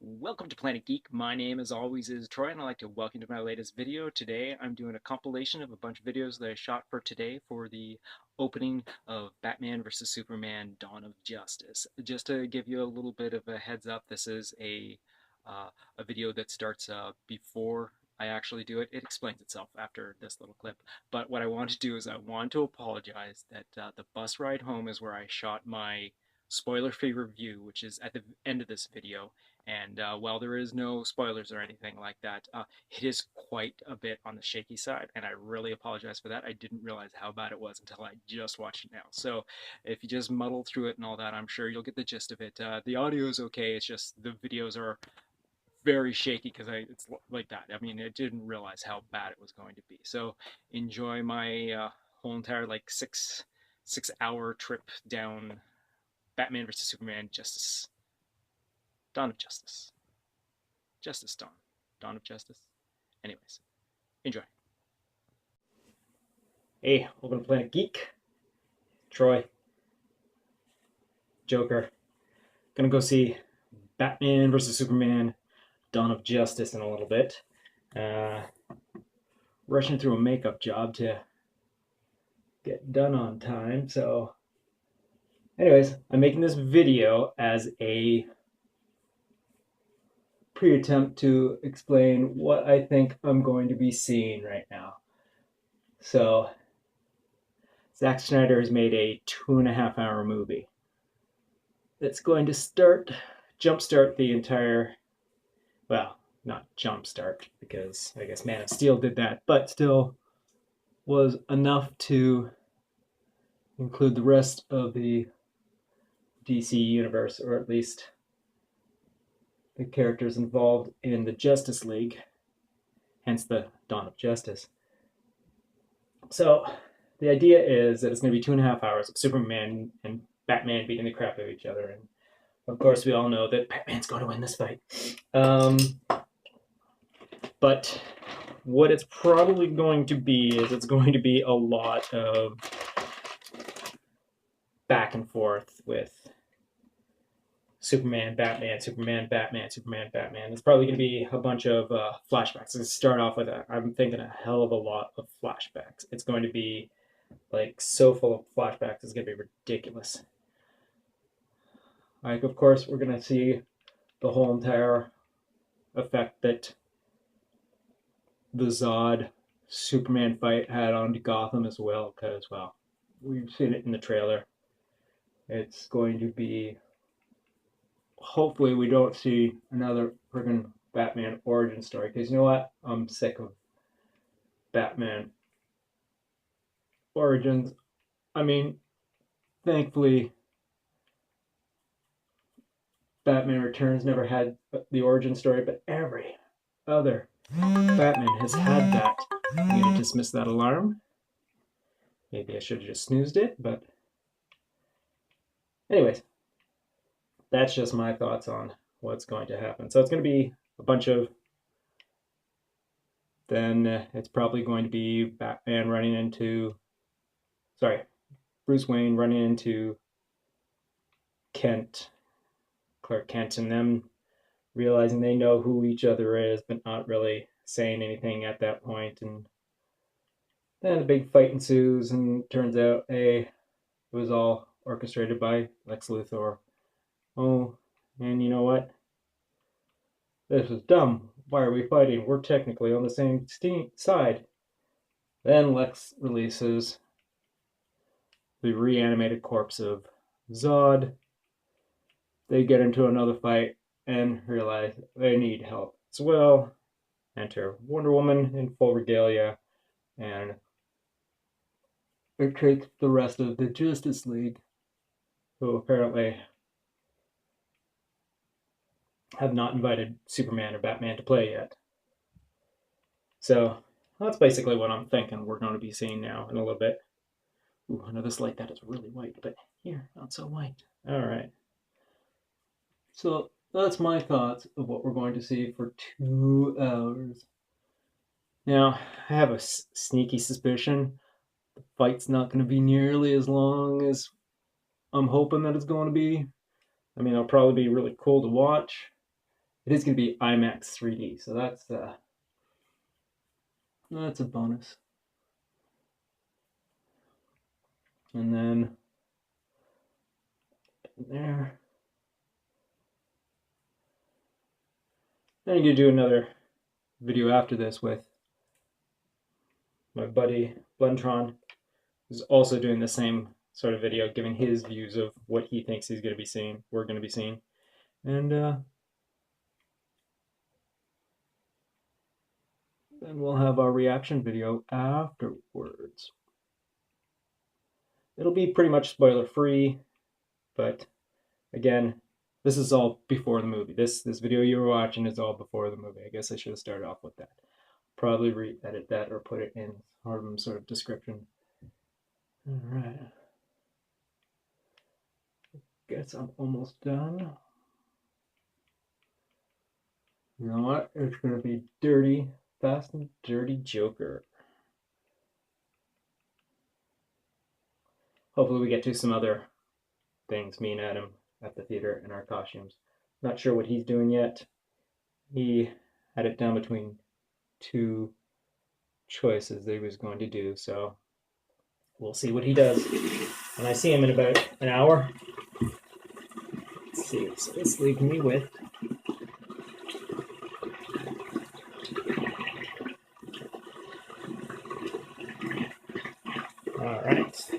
Welcome to Planet Geek. My name, as always, is Troy, and I'd like to welcome you to my latest video. Today, I'm doing a compilation of a bunch of videos that I shot for today for the opening of Batman vs. Superman: Dawn of Justice. Just to give you a little bit of a heads up, this is a video that starts before I actually do it. It explains itself after this little clip. But what I want to do is I want to apologize that the bus ride home is where I shot my spoiler-free review, which is at the end of this video. And while there is no spoilers or anything like that, it is quite a bit on the shaky side, and I really apologize for that. I didn't realize how bad it was until I just watched it now. So if you just muddle through it and all that, I'm sure you'll get the gist of it. The audio is okay. It's just the videos are very shaky because it's like that. I mean, I didn't realize how bad it was going to be. So enjoy my whole entire like six hour trip down Batman versus Superman Justice Dawn of Justice. Justice Dawn. Dawn of Justice. Anyways, enjoy. Hey, welcome to Planet Geek. Troy. Joker. Gonna go see Batman vs. Superman Dawn of Justice in a little bit. Rushing through a makeup job to get done on time. So, anyways, I'm making this video as a pre-attempt to explain what I think I'm going to be seeing right now. So, Zack Snyder has made a 2.5 hour movie that's going to jumpstart the entire, well, not jumpstart, because I guess Man of Steel did that, but still was enough to include the rest of the DC universe, or at least the characters involved in the Justice League, hence the Dawn of Justice. So the idea is that it's going to be 2.5 hours of Superman and Batman beating the crap out of each other. And of course, we all know that Batman's going to win this fight. But what it's probably going to be is it's going to be a lot of back and forth with Superman, Batman, Superman, Batman, Superman, Batman. It's probably going to be a bunch of flashbacks. To start off with, I'm thinking a hell of a lot of flashbacks. It's going to be like so full of flashbacks, it's going to be ridiculous. Like, of course, we're going to see the whole entire effect that the Zod Superman fight had on Gotham as well, because, well, we've seen it in the trailer. It's going to be, hopefully we don't see another friggin' Batman origin story, because you know what? I'm sick of Batman origins. I mean, thankfully, Batman Returns never had the origin story, but every other Batman has had that. I'm going to dismiss that alarm. Maybe I should have just snoozed it, but anyways, that's just my thoughts on what's going to happen. So it's going to be a bunch of, then it's probably going to be Batman running into, sorry, Bruce Wayne running into Clark Kent, and them realizing they know who each other is, but not really saying anything at that point. And then a big fight ensues, and it turns out, hey, it was all orchestrated by Lex Luthor. Oh, and you know what? This is dumb. Why are we fighting? We're technically on the same side. Then Lex releases the reanimated corpse of Zod. They get into another fight and realize they need help as well. Enter Wonder Woman in full regalia, and it takes the rest of the Justice League, who apparently have not invited Superman or Batman to play yet. So that's basically what I'm thinking we're going to be seeing now in a little bit. Ooh, I know this light that is really white, but here, not so white. All right. So that's my thoughts of what we're going to see for 2 hours. Now, I have a sneaky suspicion the fight's not going to be nearly as long as I'm hoping that it's going to be. I mean, it'll probably be really cool to watch, It is going to be IMAX 3D, so that's a bonus. And then there. Then I'm going to do another video after this with my buddy Blentron, who's also doing the same sort of video, giving his views of what he thinks he's going to be seeing, we're going to be seeing. And then we'll have our reaction video afterwards. It'll be pretty much spoiler free, but again, this is all before the movie. This video you were watching is all before the movie. I guess I should have started off with that. Probably re-edit that or put it in some sort of description. All right. Guess I'm almost done. You know what? It's gonna be dirty, fast and dirty Joker. Hopefully we get to some other things, me and Adam, at the theater in our costumes. Not sure what he's doing yet. He had it down between two choices that he was going to do, so we'll see what he does. And I see him in about an hour. Let's see what this leaves me with. All right.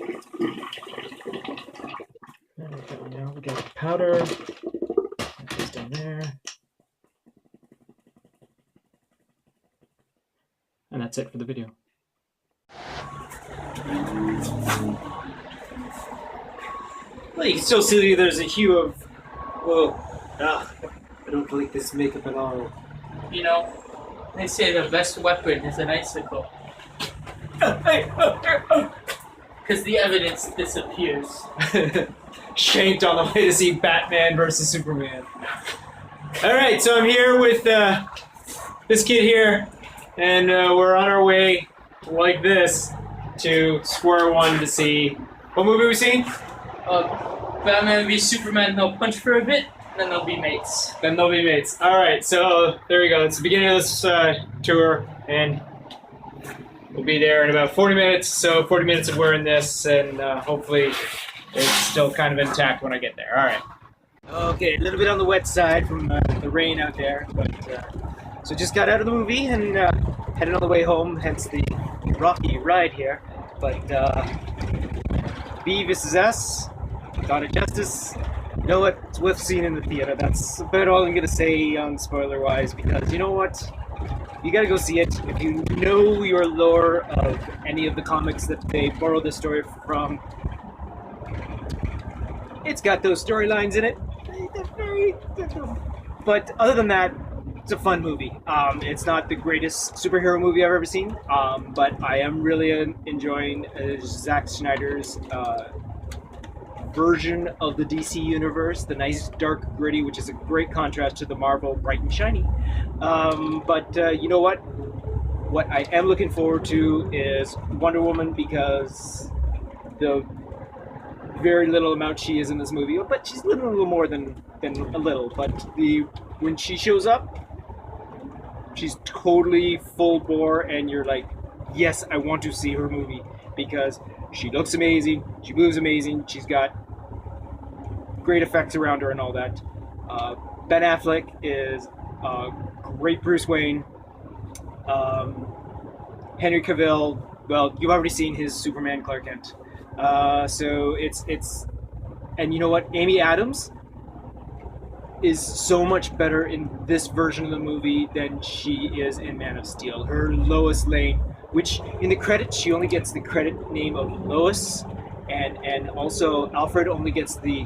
There we go. Now we got the powder. That goes down there. And that's it for the video. Well, you can still see there's a hue of, whoa, I don't like this makeup at all. You know, they say the best weapon is an icicle. Because the evidence disappears. Shanked on the way to see Batman versus Superman. Alright, so I'm here with this kid here, and we're on our way, like this, to square one to see... What movie are we seeing? Batman v Superman, they'll punch for a bit, then they'll be mates. Alright, so there we go. It's the beginning of this tour, and we'll be there in about 40 minutes. So 40 minutes of wearing this, and hopefully it's still kind of intact when I get there. Alright. Okay, a little bit on the wet side from the rain out there, but so just got out of the movie and headed on the way home, hence the rocky ride here. But B vs. S, Dawn of Justice, you know what? It's worth seeing in the theater. That's about all I'm gonna say spoiler-wise, because you know what? You gotta go see it. If you know your lore of any of the comics that they borrowed this story from, it's got those storylines in it. But other than that, it's a fun movie. It's not the greatest superhero movie I've ever seen, but I am really enjoying Zack Snyder's version of the DC universe, the nice dark gritty, which is a great contrast to the Marvel bright and shiny. But you know what? What I am looking forward to is Wonder Woman, because the very little amount she is in this movie, but she's a little more than a little, but when she shows up, she's totally full bore, and you're like, yes, I want to see her movie, because she looks amazing, she moves amazing, she's got great effects around her and all that. Ben Affleck is a great Bruce Wayne. Henry Cavill, well, you've already seen his Superman Clark Kent. So it's and you know what, Amy Adams is so much better in this version of the movie than she is in Man of Steel. Her Lois Lane, which in the credits she only gets the credit name of Lois, and also Alfred only gets the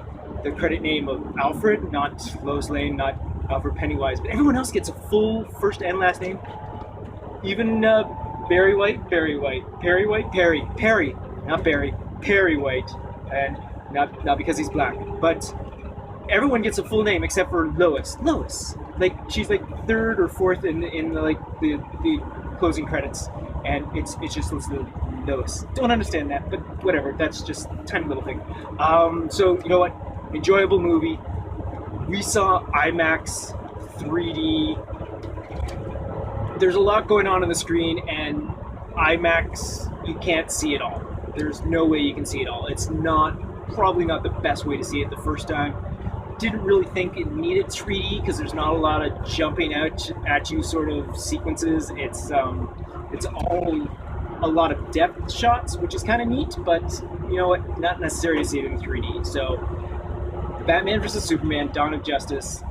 credit name of Alfred, not Lois Lane, not Alfred Pennywise, but everyone else gets a full first and last name. Even Perry White, and not because he's black, but everyone gets a full name except for Lois. Like, she's like third or fourth in the closing credits, and it's just listed Lois. Don't understand that, but whatever. That's just a tiny little thing. So you know what? Enjoyable movie. We saw IMAX 3D. There's a lot going on the screen, and IMAX, you can't see it all. There's no way you can see it all. It's probably not the best way to see it the first time. Didn't really think it needed 3D because there's not a lot of jumping out at you sort of sequences. It's all a lot of depth shots, which is kind of neat, but you know what? Not necessary to see it in 3D. So, Batman vs. Superman: Dawn of Justice,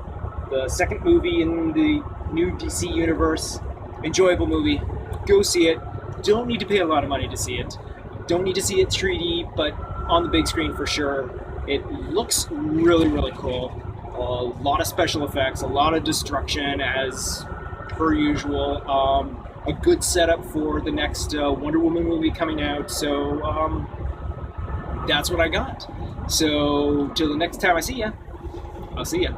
the second movie in the new DC universe. Enjoyable movie. Go see it. Don't need to pay a lot of money to see it. Don't need to see it 3D, but on the big screen for sure. It looks really, really cool. A lot of special effects, a lot of destruction as per usual. A good setup for the next Wonder Woman movie coming out. So that's what I got. So till the next time I see ya, I'll see ya.